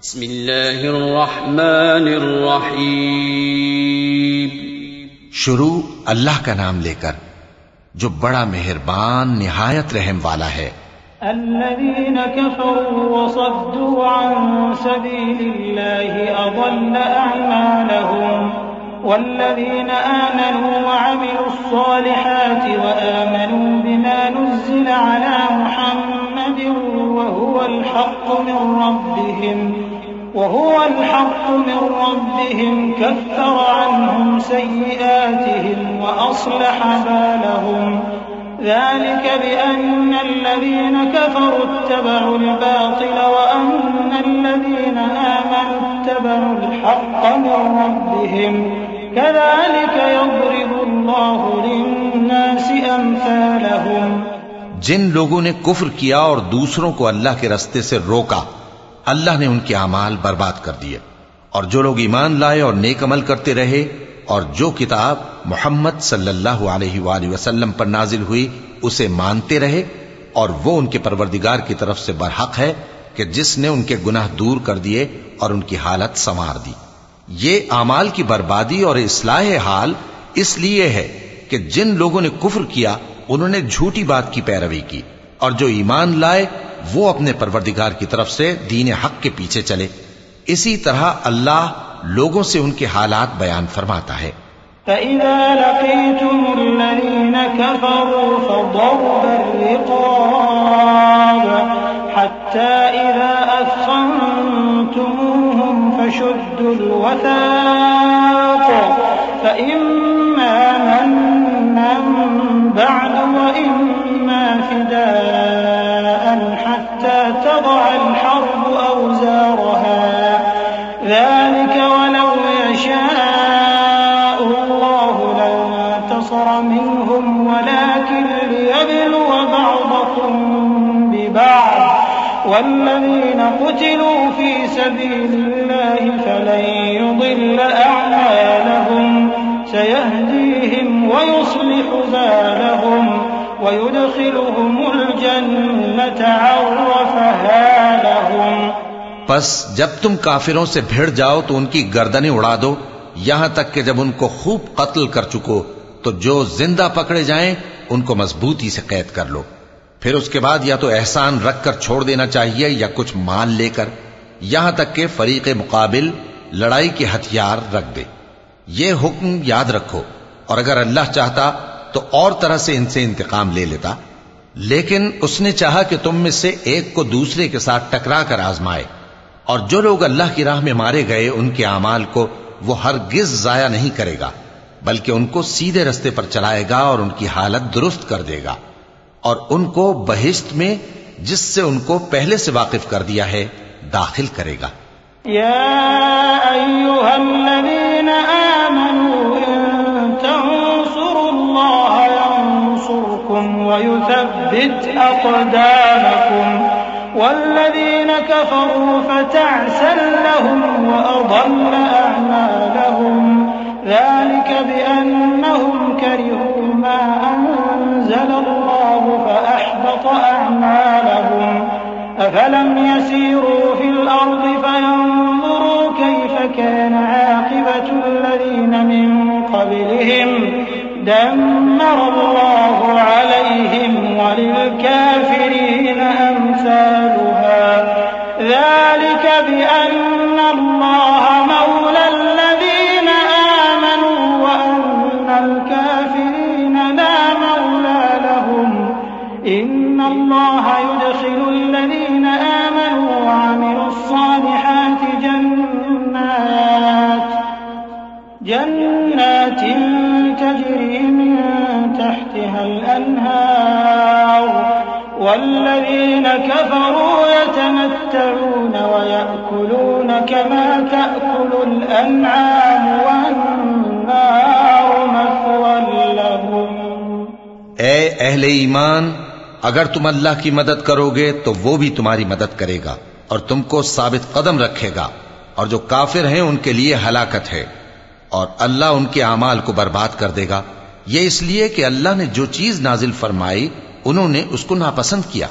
बिस्मिल्लाहिर्रहमानिर्रहीम। शुरू अल्लाह का नाम लेकर जो बड़ा मेहरबान निहायत रहम वाला है। अल्लज़ीना कफ़रू वसद्दू अन सबीलिल्लाहि अज़ल्ल अअमालहुम वल्लज़ीना आमनू वअमिलुस्सालिहाति वआमनू बिमा नुज़्ज़िला अला मुहम्मदिन वहुवल हक़्क़ु मिन रब्बिहिम कफ़्फ़र अन्हुम सय्यिआतिहिम वअस्लह बालहुम ذلك بأن الذين كفروا اتبعوا الباطل وأن الذين آمنوا اتبعوا الحق من ربهم كذلك يضرب الله للناس أمثالهم। जिन लोगों ने कुफ्र किया और दूसरों को अल्लाह के रास्ते से रोका, अल्लाह ने उनके अमाल बर्बाद कर दिए। और जो लोग ईमान लाए और नेक अमल करते रहे और जो किताब मोहम्मद सल्लल्लाहु अलैहि वसल्लम पर नाजिल हुई उसे मानते रहे, और वो उनके परवरदिगार की तरफ से बरहक है कि जिसने उनके गुनाह दूर कर दिए और उनकी हालत संवार दी। ये आमाल की बर्बादी और इस्लाह हाल इसलिए है कि जिन लोगों ने कुफ्र किया उन्होंने झूठी बात की पैरवी की, और जो ईमान लाए वो अपने परवरदिगार की तरफ से दीन हक के पीछे चले। इसी तरह अल्लाह लोगों से उनके हालात बयान फरमाता है। فإذا لقيتم الذين كفروا فضرب الرقاب حتى إذا أثخنتموهم فشدوا الوثاق فإما منا بعد وإما فداء حتى تضع الحرب أوزارها ذلك ولو يشاء الله لانتصر منهم ولكن ليبلو بعضكم ببعض والذين قتلوا في سبيل الله فلن يضل أعمالهم سيهديهم ويصلح بالهم ويدخلهم الجنة عرفها لهم। बस जब तुम काफिरों से भिड़ जाओ तो उनकी गर्दनें उड़ा दो, यहां तक कि जब उनको खूब कत्ल कर चुको तो जो जिंदा पकड़े जाएं उनको मजबूती से कैद कर लो। फिर उसके बाद या तो एहसान रखकर छोड़ देना चाहिए या कुछ माल लेकर, यहां तक कि फरीक़े मुकाबिल लड़ाई के हथियार रख दे। ये हुक्म याद रखो, और अगर अल्लाह चाहता तो और तरह से इनसे इंतकाम ले लेता, लेकिन उसने चाहा कि तुम में से एक को दूसरे के साथ टकरा कर आजमाए। और जो लोग अल्लाह की राह में मारे गए उनके अमाल को वो हरगिज जाया नहीं करेगा, बल्कि उनको सीधे रास्ते पर चलाएगा और उनकी हालत दुरुस्त कर देगा, और उनको बहिश्त में जिससे उनको पहले से वाकिफ कर दिया है दाखिल करेगा। या अय्युहल्लज़ीना आमनू इन तंसुरुल्लाह यंसुरकुम व युथब्बित अक़दामकुम वल्लज़ीना कफ़रू फ़तअसन लहुम व अضل अअमालहुम ذلك بأنهم كرهوا ما أنزل الله فأحبط أعمالهم أفلم يسيروا في الأرض فينظروا كيف كان عاقبة الذين من قبلهم دمر الله عليهم وللكافرين أمثالها ذلك بأن الله مولى الذين آمنوا وأن الكافرين لا مولى لهم إن الله يدخل الذين آمنوا وعملوا الصالحات جنات تجري من تحتها الأنهار والذين كفروا يتمتعون ويأكلون كما تأكل الأنعام والنار مثوى لهم। ए अहले ईमान, अगर तुम अल्लाह की मदद करोगे तो वो भी तुम्हारी मदद करेगा और तुमको साबित कदम रखेगा, और जो काफिर हैं उनके लिए हलाकत है, और अल्लाह उनके अमाल को बर्बाद कर देगा। ये इसलिए कि अल्लाह ने जो चीज नाजिल फरमाई उन्होंने उसको नापसंद किया,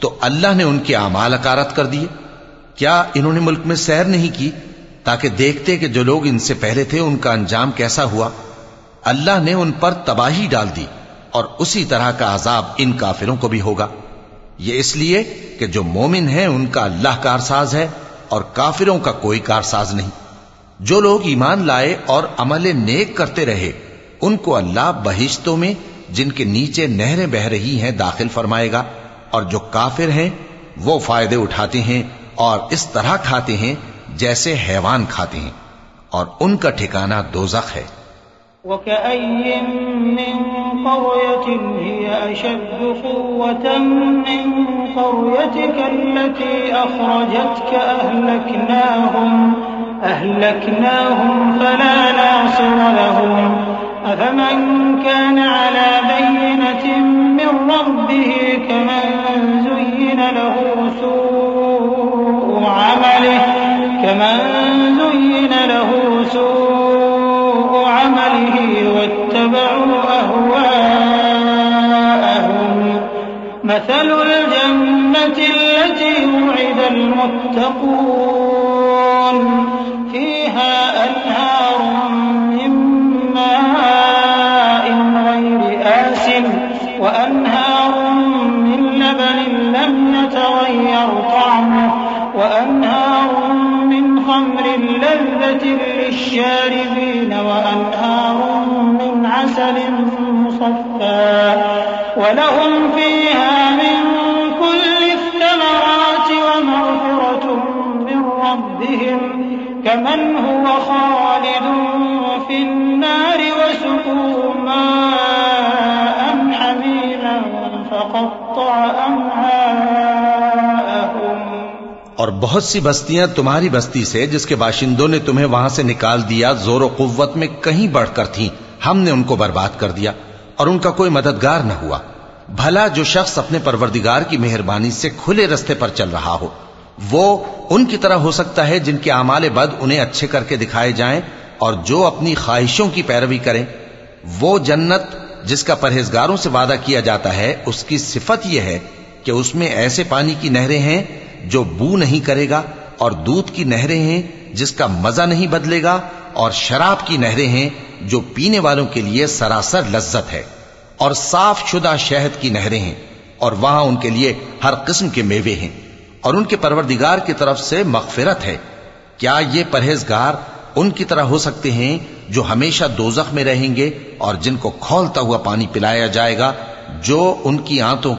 तो अल्लाह ने उनके अमाल अकारत कर दिए। क्या इन्होंने मुल्क में सैर नहीं की ताकि देखते कि जो लोग इनसे पहले थे उनका अंजाम कैसा हुआ? अल्लाह ने उन पर तबाही डाल दी और उसी तरह का अजाब इन काफिरों को भी होगा। ये इसलिए कि जो मोमिन है उनका अल्लाह कारसाज है और काफिरों का कोई कारसाज नहीं। जो लोग ईमान लाए और अमल नेक करते रहे उनको अल्लाह बहिश्तों में जिनके नीचे नहरें बह रही हैं दाखिल फरमाएगा, और जो काफिर हैं वो फायदे उठाते हैं और इस तरह खाते हैं जैसे हैवान खाते हैं, और उनका ठिकाना दोज़ख है। वकअय्यिन मिन क़र्यतिन हिय अशद्दु क़ुव्वतन मिन क़र्यतिका अल्लती अख़रजतका अहलकनाहुम फला नासिर लहुम अफ़मन कान अला बय्यिनतिन मिन रब्बिही कमन ज़ुय्यिन लहू सूअ अमलिही वत्तबअू अहवाअहुम मसलुल जन्नति अल्लती वु'िदल मुत्तक़ून फ़ीहा अन्हारुम मिन माइन ग़ैरि आसिन व अन्हारुम मिन लबनिन लम यतग़य्यर तअमुहु व अन्हारुम मिन ख़म्रिन लज़्ज़तिन लिश्शारिबीन व अन्हारुम मिन असलिन मुसफ़्फ़ा व लहुम फ़ीहा मिन कुल्लि थमराति व मग़फ़िरतुम मिन रब्बिहिम कमन हुव ख़ालिदुन फ़िन्नारि व सुक़ू माअन हमीमन फ़क़त्तअ अमआअहुम। और बहुत सी बस्तियां तुम्हारी बस्ती से जिसके बाशिंदों ने तुम्हें वहां से निकाल दिया जोर कुव्वत में कहीं बढ़कर थीं, हमने उनको बर्बाद कर दिया और उनका कोई मददगार न हुआ। भला जो शख्स अपने परवरदिगार की मेहरबानी से खुले रास्ते पर चल रहा हो वो उनकी तरह हो सकता है जिनके आमाले बद उन्हें अच्छे करके दिखाए जाएं, और जो अपनी ख्वाहिशों की पैरवी करें। वो जन्नत जिसका परहेजगारों से वादा किया जाता है उसकी सिफत यह है कि उसमें ऐसे पानी की नहरें हैं जो बू नहीं करेगा, और दूध की नहरें हैं जिसका मजा नहीं बदलेगा, और शराब की नहरें हैं जो पीने वालों के लिए सरासर लज्जत है, और साफ शुदा शहद की नहरें हैं, और वहां उनके लिए हर किस्म के मेवे हैं, और उनके परवरदिगार की तरफ से मग़फ़िरत है। क्या ये परहेजगार उनकी तरह हो सकते हैं जो हमेशा दोज़ख में रहेंगे और जिनको खौलता हुआ पानी पिलाया जाएगा जो उनकी आंतों